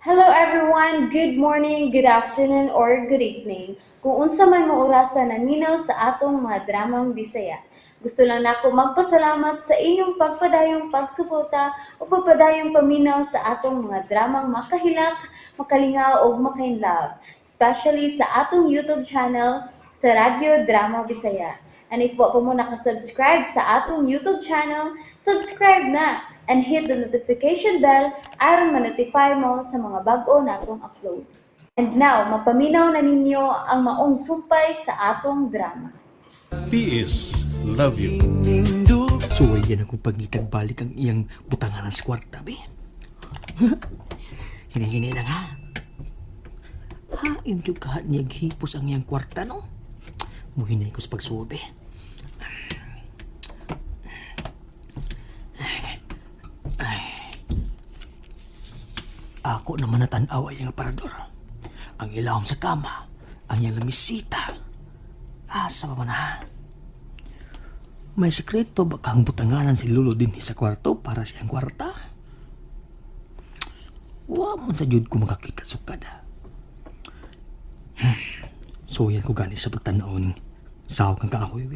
Hello everyone, good morning, good afternoon, or good evening. Kung unsa man mo orasan naminaw sa atong mga dramang Bisaya. Gusto lang nako magpasalamat sa inyong pagpadayong pagsuporta o pagpadayong paminaw sa atong mga dramang makahilak, makalingaw o makainlove, especially sa atong YouTube channel sa Radyo Drama Bisaya. And if wa pa mo nakasubscribe sa atong YouTube channel, subscribe na and hit the notification bell aron ma-notify mo sa mga bag-o natong uploads. And now, mapaminaw na ninyo ang maong sumpay sa atong drama. PS, love you. So, yan akong pagitag balik ang iyang butangan sa kwarta, be. Hini-hini na nga. Haim yung kahat niya hipos ang iyang kwarta, no? Muhinay ko sa pagsubi. Ako naman natanaw ay ang aparador. Ang ilawom sa kama, ang iyang lamisita. Asa pa man ha? May sekreto ba kang butanganan si Lolo din sa kwarto para siyang kwarta? Wa man sa jud ko makakita sukada. So yan ko gani sa pagtanaw ng sawag kang kaakoy.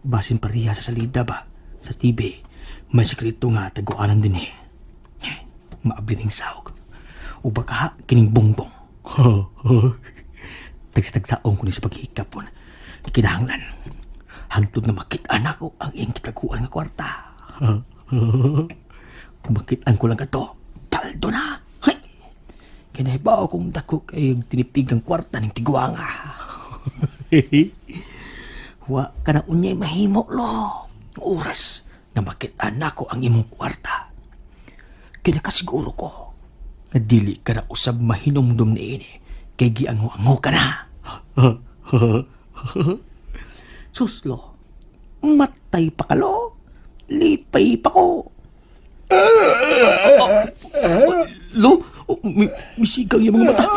Basin pariya sa salida ba? Sa TV, may sekreto nga taguanan din eh. Maabiling sawag. O baka kining bongbong. Tagsitagtaong ko ni sa paghikap po. Ikinahanglan. Hantod na makit-an ako ang iyong kitaguan nga kwarta. Makit-an ko lang ito. Paldo na. Hay! Kinahibaw kong dako kayong tinipig ng kwarta ng tiguanga. Wa ka na unyay mahimo, lo. Oras na makit-an ako ang imong kwarta. Kinakasiguro ko na dili ka na usab mahinumdum ni ini kay giango-ango ka na. Suslo, matay pa ka, lo. Lipay pa ko. Lo, misigaw yung mga mata.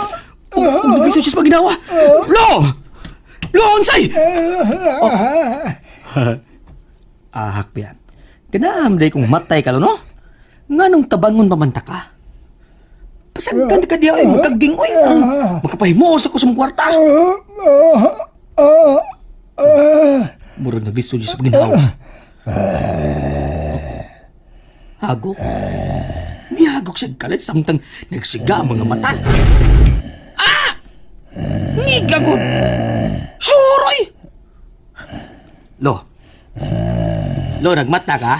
Nabiso siya sa paginawa. Lo! Lo, ansay! Ahak pa yan. Ganahamday kong matay ka, lo, no? Nga nung tabangon pamanta ka. Pasagkan ka diya ay magkaging oy. Makapahimos ako sa mong kwarta. Murag nabiso siya sa paginawa. Hagok. Nihagok siya kalit samtang nagsiga mga mata. Ah! Ngigagod! Suroy! Lo. Lo, nagmata ka?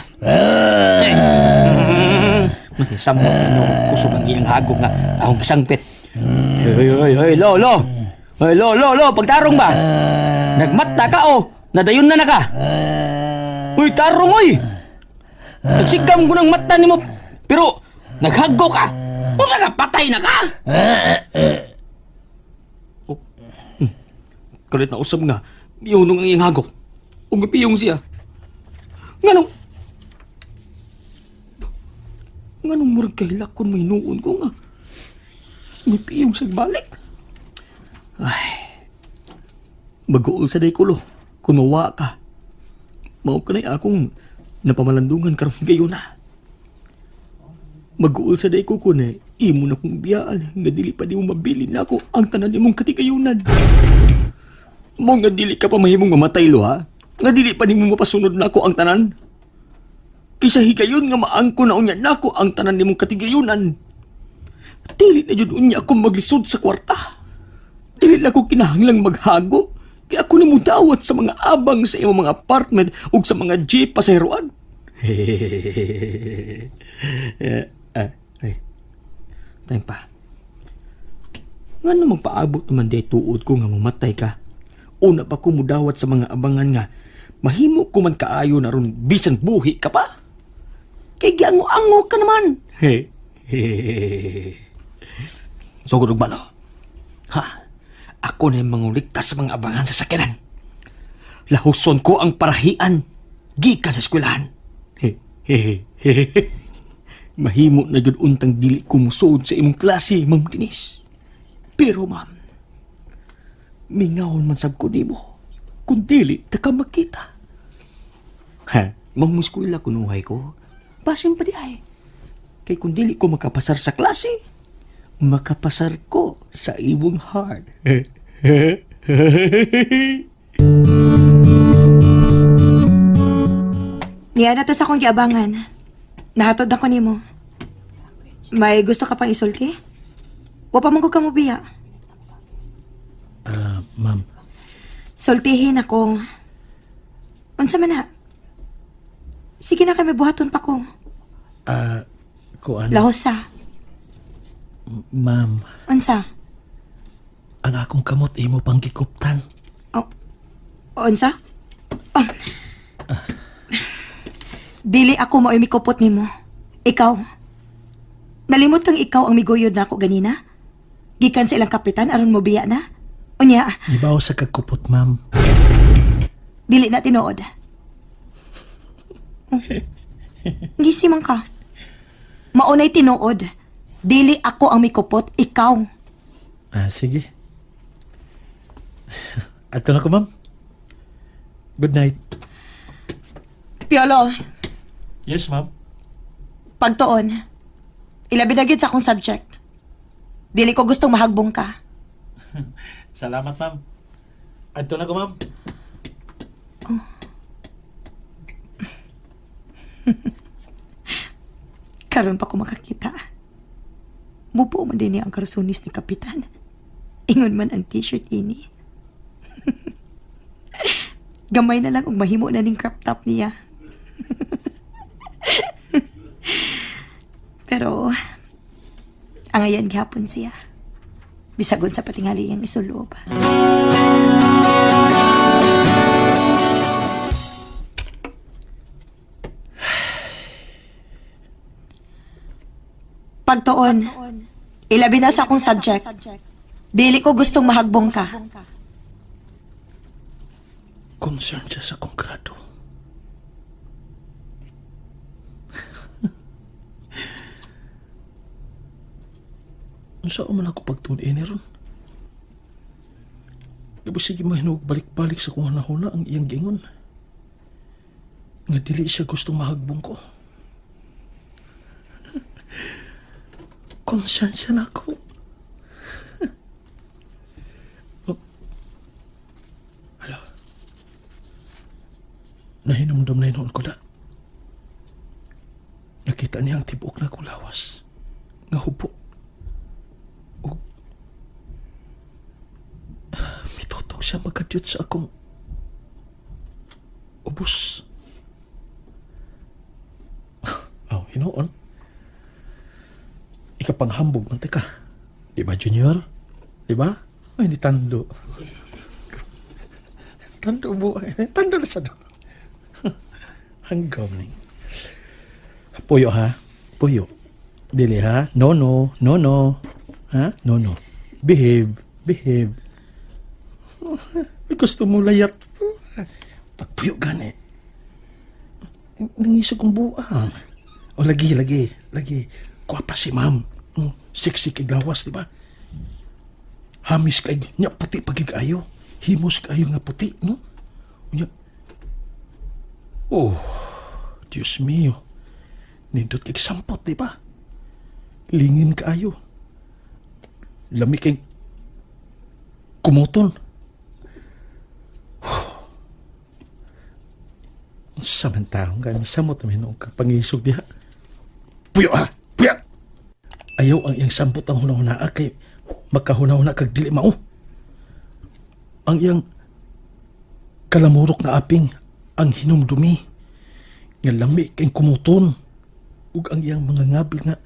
Mas nisamot ano kusog ang iyang hagok nga akong gisangpit. Hoy, lo, lo! Hoy, lo, pagtarong ba? Nagmata ka, oh! Nadayon na ka! Uy, tarong, oy! Nagsigam ko ng mata ni mo, pero naghago ka! Kung saan ka, patay na ka! Oh. Kalit na usab nga, iyunong ang iyang hagok. Ugipiyong siya. Nganong murag kahilakon may noon ko nga. May piyong sa balik. Ay, mag-uol sa day kulo. Kung mawa ka, mao ka na akong napamalandungan karong gayo na. Mag-uol sa day ko na imo na kong biyaan nga dili pa di mo mabili na ako ang tanan imong katigayunan. Mo nga dili ka pa mahimong mamatay, lo, ha? Nga dili pa di mo mapasunod na ako ang tanan. Kaysa higayon nga maangko na unya nako ang tanan nimong katigayunan. Dili na yun unya ako maglisod sa kwarta. Dili na ako kinahanglang maghago. Kaya ako nimo dawat sa mga abang sa imong mga apartment ug sa mga jeep pasaheroan. Time pa. Nga na magpaabot naman day tuod ko nga mamatay ka. Una pa ko mudawat sa mga abangan nga mahimo ko man kaayo na ron bisan buhi ka pa. Kay giango-ango ka naman. Sugod og balo. Ha, ako na yung manguligtas sa mga abangan sa sakinan. Lahuson ko ang parahian. Gikan sa eskwelahan. Mahimo na jud untang dili ko musod sa imong klase, Ma'am Denise. Pero, ma'am, mingawon man sab ko nimo. Kung dili, taka makita. Ha, mamuskwila kunuhay ko. Basin pa di ay. Kay kung dili ko makapasar sa klase, makapasar ko sa imong heart. Niya na to sa akong giabangan. Nahatod ako nimo. May gusto ka pang isulti? Wa pa mong ka mo biya. Ma'am. Sultihin ako. Unsa man na? Sige na kami buhaton pa ko. Kuan. Lahosa. Ma'am, Unsa? ang akong kamot imo pang gikuptan. Oh. Unsa? Oh. Dili ako mao mikupot nimo. Ikaw. Nalimot kang ikaw ang miguyod na ako ganina? Gikan sa ilang kapitan aron mo biya na? Unya, Ibaw sa kagkupot, ma'am. dili na tinuod. Oh. Gisimang ka. Maunay tinuod. Dili ako ang mikupot, ikaw. Sige. Ato na ko, ma'am. Good night. Piolo, Yes, ma'am. pagtuon. Ilabi na gyud sa akong subject. Dili ko gustong mahagbong ka. Salamat, ma'am. Ato na ko, ma'am. Karon pa ko makakita. Mupo man din niya ang karsunis ni Kapitan. Ingon man ang t-shirt ini. Gamay na lang og mahimo na ning crop top niya. Pero, angayan gihapon siya. Bisagon sa patingali iyang isulob. Pagtuon, ilabi na sa akong subject. Dili ko gustong mahagbong ka. Concern siya sa kong grado. Saan man ako pagtun-in ron? Diba sige mahinog balik-balik sa kung hana-huna ang iyang gingon. Nga dili siya gustong mahagbong ko. Concern siya na ako. Hala. Nahinumdum na yun ko na. Nakita niya ang tibok na kulawas. Nga hubo. Mitutok siya magkadyot sa akong ubos. Hinoon. Ikapanghambog man ka. Di ba, Junior? Di ba? Ay, ni Tando. Tando mo. Tando na sa do. Hanggaw ning. Puyo, ha? Puyo. Dili, ha? No. Ha? No. Behave. Gusto mo layat. Pagpuyo gani. Nangisog kong buang. O, lagi. Kuwapa si ma'am. Sexy kay gawas, di ba? Hamis kay niya puti pagig-ayo. Himos kayo nga puti, no? Niya. Oh, Diyos mio. Nindot kay sampot, di ba? Lingin kaayo. Lami kay kumuton. Samantahong gano'n samot namin noong kapangisog diha. Puyo. Ayaw ang iyang sampot ang hunahunaa kay makahunahuna kag dili mao. Ang iyang kalamurok na aping ang hinumdumi nga lami kay kumuton ug ang iyang mga ngabil nga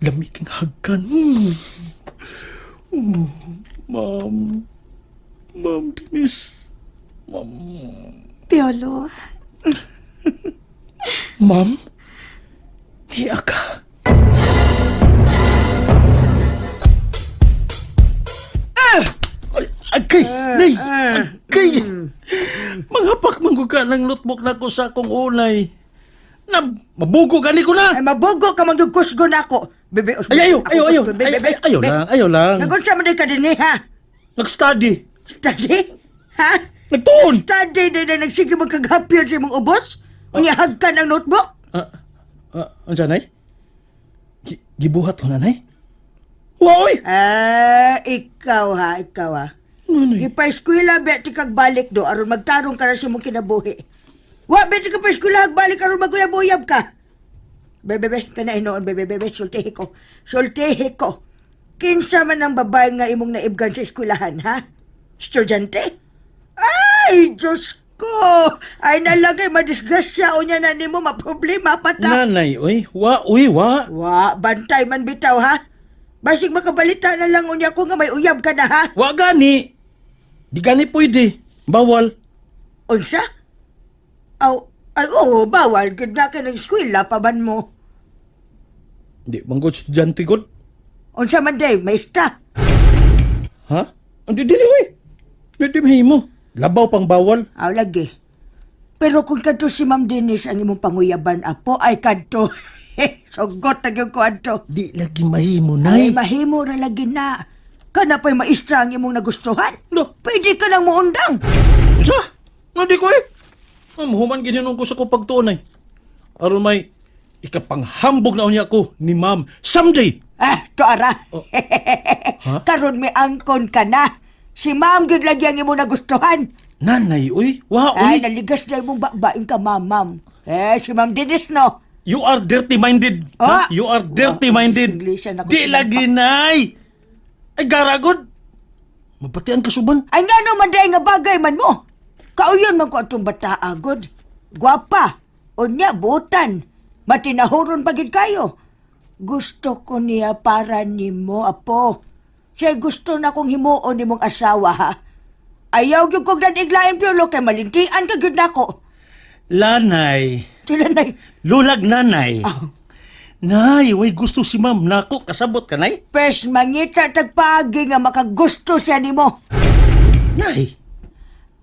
lami kay hagkan. Ma'am Denise. Ma'am. Piolo, Ma'am? Hiya ka. Agkay! Nay! Agkay! Manghapak mangguga ng notebook na ko sa akong unay. Na mabugo gani ko na! Ay, mabugo ka magugkusgo na ako. Bebe, Ayaw lang. Nagunsa mo din ka din ha? Nag-study. Study? Ha? Nagtuon. Study din na nagsige magkaghapyan sa imong ubos? Unyahag ka ng notebook? Ano siya, nay? Gibuhat ko na, nay? Wa, oy! Ikaw ha. Nanay. Ipa-eskwela, beti kag balik do, aron magtarong ka na sa mong kinabuhi. Wa, beti ka pa-eskwela, balik aron maguyab-uyab ka. Bebe, kana inoon, bebe, sultihi ko. Kinsa man ang babae nga imong naibgan sa eskwelahan, ha? Estudyante? Ay, Diyos ko! Ay, nalagay, madisgrasya o niya na nimo, maproblema pata. Nanay, oy. Wa, oy, wa. Wa, bantay man bitaw, ha? Basig makabalita na lang unya ko nga may uyab ka na, ha? Wa gani. Di gani pwede. Bawal. Unsa? Ay, oo, bawal. Good na ka ng eskwela, paban mo. Di, manggod estudyante god. Unsa man day, maista. Ha? Hindi, dili, oy. Hindi mahimo. Labaw pang bawal. Aw, lagi. Pero kung kadto si Ma'am Denise ang imong panguyaban, apo, ay kadto. Sugot na yung kuwanto. Di lagi mahimo, Ay, nay. mahimo na lagi na. Kana pa'y maistra ang imong nagustuhan. No. Pwede ka nang muundang. Sa? Hindi ko eh. Mahuman ginanong ko sa ko pagtuon ay. Aron may ikapanghambog na unya ko ni ma'am someday. To ara. Oh. Ha? Karon may angkon ka na. Si Ma'am gid lagi ang imong nagustuhan. Nanay, uy. Wa, Ay, uy. naligas na imong babaeng ka, Ma'am. Si Ma'am Denise, no? You are dirty-minded. Ah! Ha? You are dirty-minded. Inglesan ako Di sa lagi, nay. Ay, garagod. Mapatian ka suban. Ay nga no, manday nga bagay man mo. Kauyon man ko atong bata agod. Gwapa. Unya, butan. Matinahuron pagid kayo. Gusto ko niya para nimo, apo. Siya gusto na kong himuon ni mong asawa, ha? Ayaw gyud kong nadiglain piolo kay malintian ka gyud nako. Lanay. Sila nay. Lulag nanay. Ah. Nay, way gusto si ma'am. Nako, kasabot ka, nay? Pes mangita tagpagi nga makagusto siya nimo. Nay.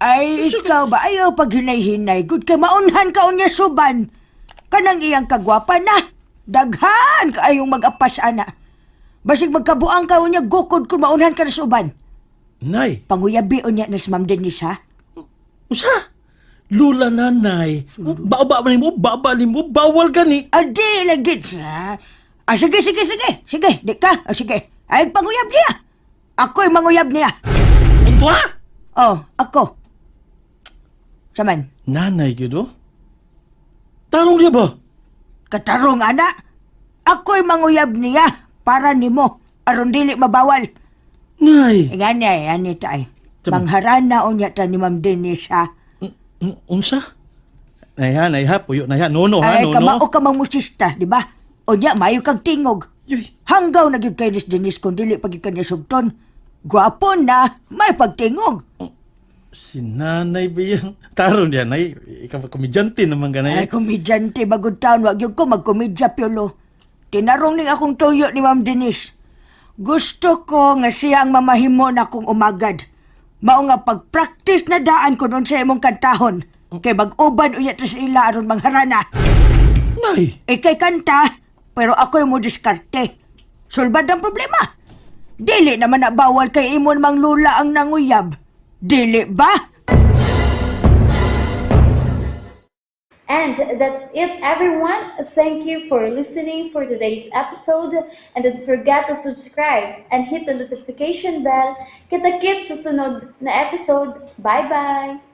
Ay, ikaw ba? Ayaw pag hinay-hinay. Good ka, maunhan ka unya suban. Kanang iyang kagwapa na. Daghan ka ayong mag-apas, ana. Basig magkabuang ka unya gukod kung maunhan ka na suban. Nay. Panguyabi unya na si Ma'am Denise, ha? Usa? Lula nanay. Baba mo, bawal gani. Adi, lagit sa... sige. Sige, di ka. Sige. Ay, panguyab niya. Ako'y manguyab niya. Untua? Ako. Saman, Nanay, gido? Tarong niya ba? katarong, ana. Ako'y manguyab niya para nimo. Aron dili mabawal. Nay. Ngani, ani tay. Saman. Mangharana unya ta ni Ma'am Denise, ha? Unsa? Nay ha, puyo na ha. Nono ha, Ay, nono. kamao ka mang musista, di ba? Unya, mayo kag tingog. Yoy. Hanggaw naging kay Miss Denise kung dili pagig kanya subton. Gwapo na, may pagtingog. Si nanay ba yan? Taron yan, nay. Ikaw komedyante naman ka na Ay, yan. komedyante, bagod taon, wag yung ko magkomedya, Piolo. Tinarong ning akong tuyo ni Ma'am Denise. Gusto ko nga siya ang mamahimo na akong umagad. Mao nga pag-practice na daan ko nun sa imong kantahon. Kay mag-uban uya ta sa ila aron mangharana. Nay. Ikay kanta, pero ako'y mo diskarte. Sulbad ang problema. Dili naman na bawal kay imon mang lula ang nanguyab. Dili ba? And that's it, everyone. Thank you for listening for today's episode. And don't forget to subscribe and hit the notification bell. Kita-kits sa sunod na episode. Bye-bye!